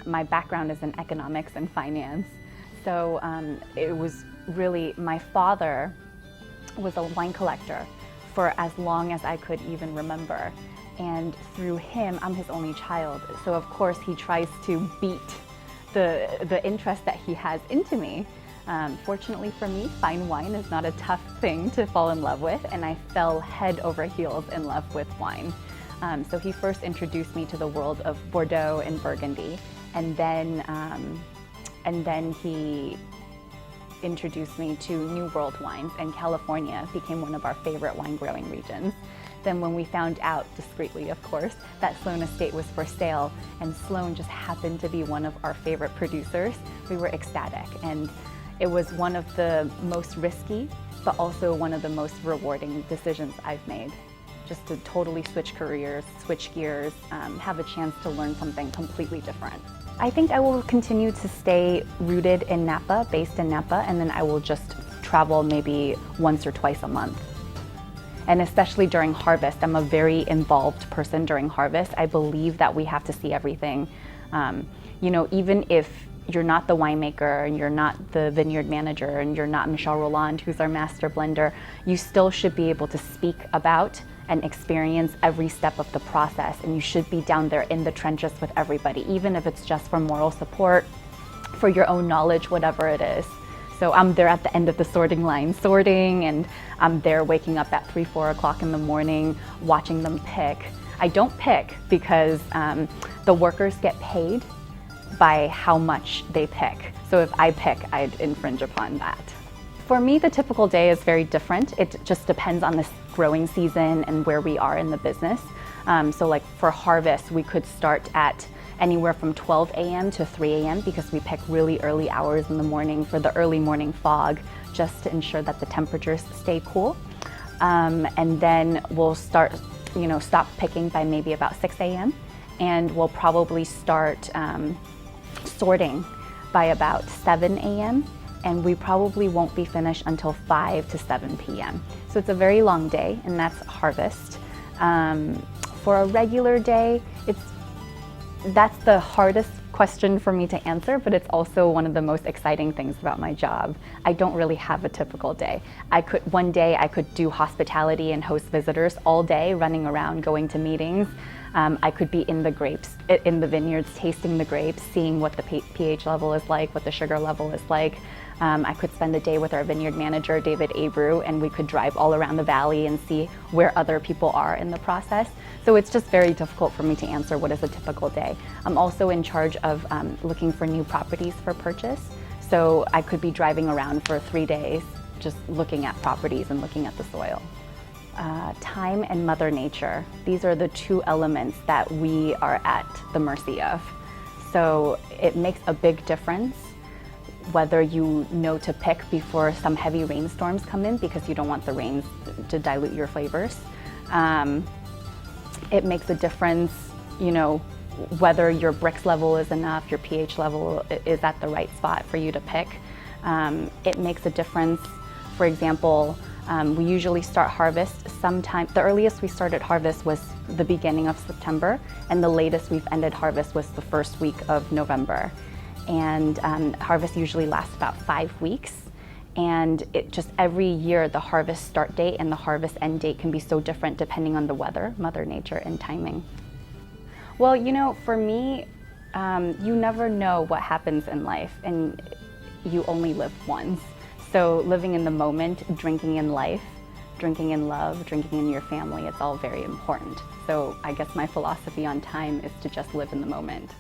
my background is in economics and finance. So it was really, my father was a wine collector for as long as I could even remember. And through him, I'm his only child. So of course he tries to beat the interest that he has into me. Fortunately for me, fine wine is not a tough thing to fall in love with, and I fell head over heels in love with wine. So he first introduced me to the world of Bordeaux and Burgundy, and then he introduced me to New World wines, and California became one of our favorite wine growing regions. Then when we found out, discreetly of course, that Sloan Estate was for sale, and Sloan just happened to be one of our favorite producers, we were ecstatic. And it was one of the most risky, but also one of the most rewarding decisions I've made. Just to totally switch careers, switch gears, have a chance to learn something completely different. I think I will continue to stay rooted in Napa, based in Napa, and then I will just travel maybe once or twice a month. And especially during harvest, I'm a very involved person during harvest. I believe that we have to see everything. You know, even if you're not the winemaker and you're not the vineyard manager and you're not Michelle Roland, who's our master blender, you still should be able to speak about and experience every step of the process. And you should be down there in the trenches with everybody, even if it's just for moral support, for your own knowledge, whatever it is. So I'm there at the end of the sorting line, sorting, and I'm there waking up at 3, 4 o'clock in the morning, watching them pick. I don't pick because the workers get paid by how much they pick. So if I pick, I'd infringe upon that. For me, the typical day is very different. It just depends on the growing season and where we are in the business. So like for harvest, we could start at anywhere from 12 a.m. to 3 a.m. because we pick really early hours in the morning for the early morning fog, just to ensure that the temperatures stay cool. And then we'll start, stop picking by maybe about 6 a.m. and we'll probably start sorting by about 7 a.m. and we probably won't be finished until 5 to 7 p.m. So it's a very long day, and that's harvest. For a regular day, that's the hardest question for me to answer, but it's also one of the most exciting things about my job. I don't really have a typical day. One day I could do hospitality and host visitors all day, running around, going to meetings. I could be in the vineyards, tasting the grapes, seeing what the pH level is like, what the sugar level is like. I could spend a day with our vineyard manager, David Abreu, and we could drive all around the valley and see where other people are in the process. So it's just very difficult for me to answer what is a typical day. I'm also in charge of looking for new properties for purchase. So I could be driving around for 3 days, just looking at properties and looking at the soil. Time and Mother Nature. These are the two elements that we are at the mercy of. So it makes a big difference whether you know to pick before some heavy rainstorms come in, because you don't want the rains to dilute your flavors. It makes a difference, whether your Brix level is enough, your pH level is at the right spot for you to pick. It makes a difference, for example, we usually start harvest sometime. The earliest we started harvest was the beginning of September, and the latest we've ended harvest was the first week of November. And harvest usually lasts about 5 weeks. And it just every year, the harvest start date and the harvest end date can be so different depending on the weather, Mother Nature, and timing. Well, for me, you never know what happens in life, and you only live once. So living in the moment, drinking in life, drinking in love, drinking in your family, it's all very important. So I guess my philosophy on time is to just live in the moment.